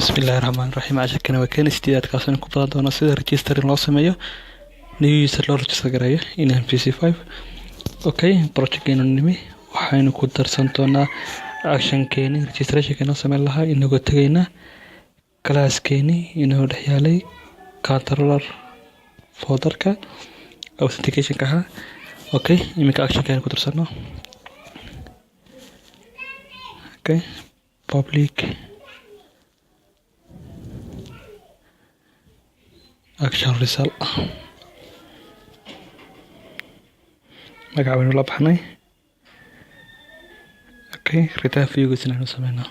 bismillahi raxmaani raxiim casharkani waa keen istiidaad kaasoo ku badan doona sida registering loo sameeyo new user loo register gareeyo in MPC5. Okay, project-keenu nimi waxaynu ku darsan doonaa action-keeni registration-keena sameyn lahaa inagoo tagayna class-keeni inoo dhex yaalay controller folder-ka authentication-ka ahaa. Okay, iminka action-keena ku darsano. Okay, public action result magaca waynu la baxnay. Okay, return view sinaynu sameynaa.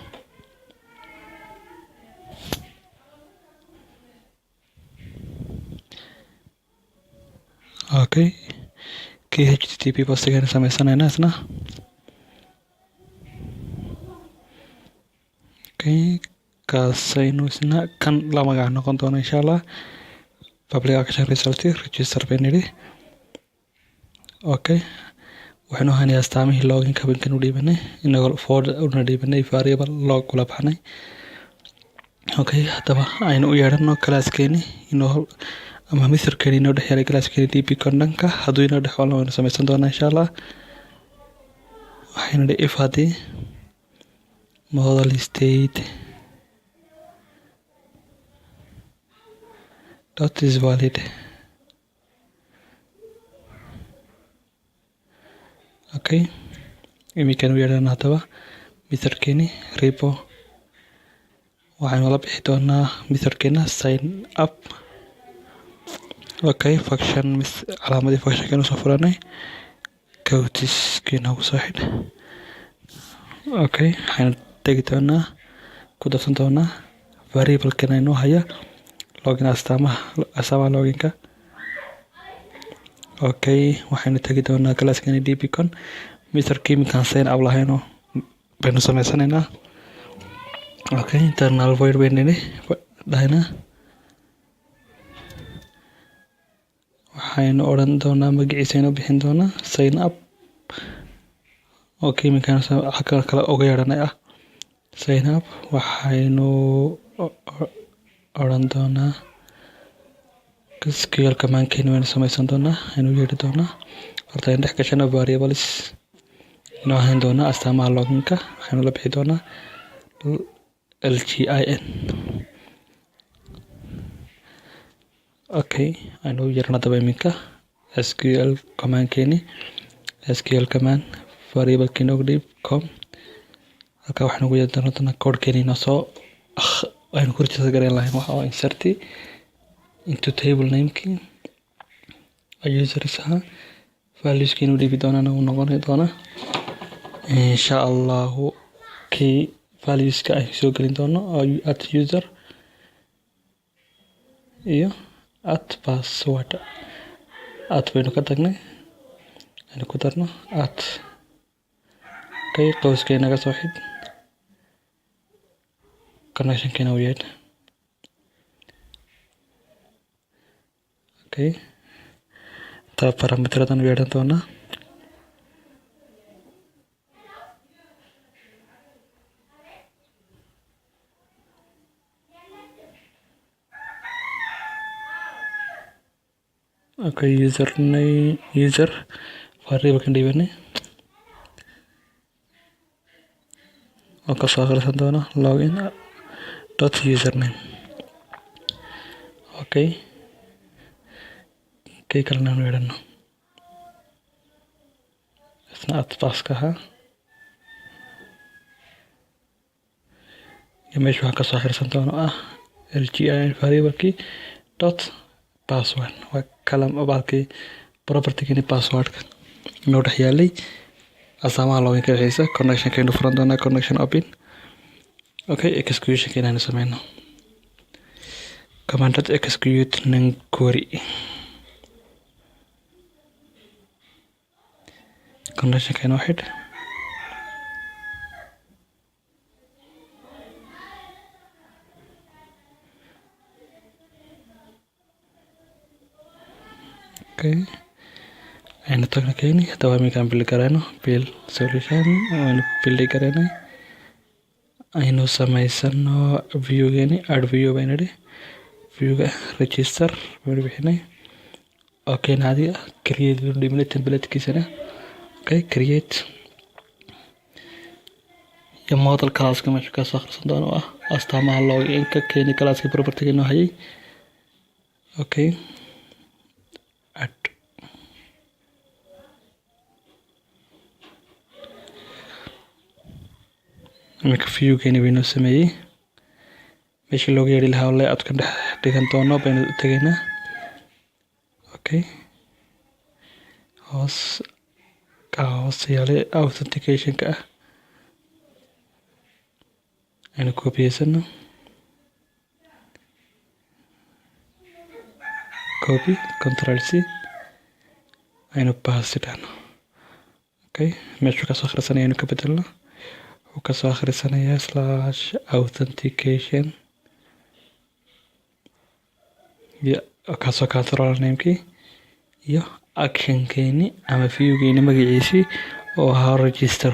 Okay, http post-keena sameysanaynaa isna. Okay, kaasaynu isna kan la magac noqon doona insha Allah. Public action result register binary. Okay, waxaanu haynaa astaamihii login kabinkan u dhiibanay inagoo folder una dhiibanay variable log kula baxnay. Okay, haddaba aynu u yeedhano class-keeni inoo ama method-keeni inoo dhex yaalay class-keeni db content-ka hadduu inoo dhex waynu sameysan doonaa insha Allah. waxaynu if haddii model state dot is valid. Okay, iminkan u yeedhana haddaba method-keeni repo waxaynu la bixi doonaa method-keena sign up. Okay, function calaamadii function-keenu soo furanay cookies-keena ugu soo xidh. Okay, waxaynu tegi doonaa ku darsan doonaa variable-keena inoo haya login astaamaha loginka. Okay, waxaynu tegi doonaa class-keeni dbcon method-kii iminkaan sign up lahayno baynu sameysanaynaa. Okay, internal void baynu dhahaynaa. waxaynu odhan doonaa magaciisa inoo bixin doonaa sign up. Okay, iminkaan xagga kale uga yeedhanay sign up waxaynu odhan doonaa SQL command-keeni waynu sameysan doonaa aynu yeedhi doonaa. horta aynu dhex gashana variables inoo hayn doonaa astaamaha loginka waxaynu la bixi doonaa lgin. Okay, aynu yeedhana daba iminka SQL command-keeni SQL command variable-keeni ugu dhiib com. halka waxaynu ugu yeedhi doonaa code-keeni inoo soo aynu ku register gareyn lahayn waxa oo insert into table name-kii users ahaa values-keeni u dhiibi doonana uu noqon doonaa insha Allahu kii values-ka aynu soo gelin doono at user iyo at password. at baynu ka tagnay aynu ku darno at. Okay, qowskeena ka soo xidh connection-keena u yeedh. Okay, taa parameter-adan u yeedhan doonaa. Okay, user variable-kan dhiibanay oo ka soo akhrisan doona login dot username. Okay, kii kalena aanu yeedhano isna at pass-ka ahaa iyo meesha waxaa ka soo akhrisan doona lgin variable-kii dot password waa balkii property-keeni password-ka inoo dhex yaalay astaamaha loginka dhexeysa. connection-keenu furan doonaa connection open. Okay, execution-keena aynu sameyno command execute query. connection-keena u xidh. Okay, aynu tagno keeni haddaba iminkaan build garayno build solution aynu build garaynay. aynu samaysano viewgeeni add view baynu nidhi viewga register baynu bixinay okay naadiga create baynu dhibnay templatekiisana okay create iyo model classka meesha ka soo akhrisan doono ah astaamaha login-ka keeni classka property-ga inoo hayay okay add iminka viewgeeni baynu sameeyey meeshii looga yeedhi lahaa layout-ka dhex dhigan doono baynu tegaynaa okay hoos yaale authentication-ka ah aynu copy-yeysano copy control c aynu paste dhahno okay meeshuu kasoo akhrisanaya aynu ka bedelno wuxuu kasoo akhrisanayaa /authentication iyo kasoo control name-kii iyo action-keeni ama viewgeeni magaciisii oo ahaa register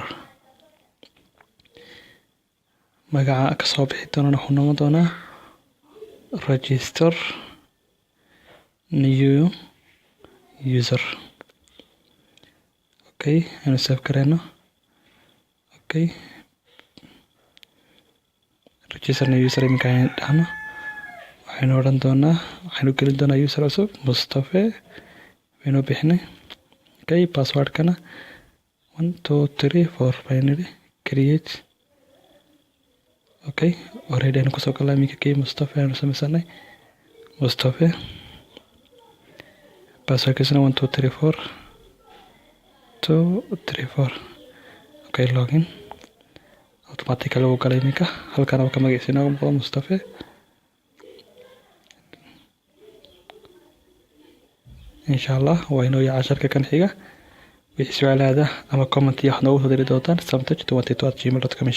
magaca kasoo bixi doonana wuxuu noqon doonaa register new user okay aynu save gareyno okay register new user iminka aynu dhahno waxaynu odhan doonaa waxaynu gelin doonaa user cusub Mustafa baynu bixinay okay password-kana 1 2 3 4 baynu nidhi create okay already aynu kusoo galnay iminka kii Mustafa aynu samaysanay Mustafa password-kiisana 1 2 3 4 2 3 4 okay login automatically wuu galay iminka halkan ka magaciisa inooga muuqdo Mustafa inshallah waa inoo yahay casharka kan xiga wixii su'aalaad ama comment iyo wax noogu soo diri doontaan samtech22@gmail.com.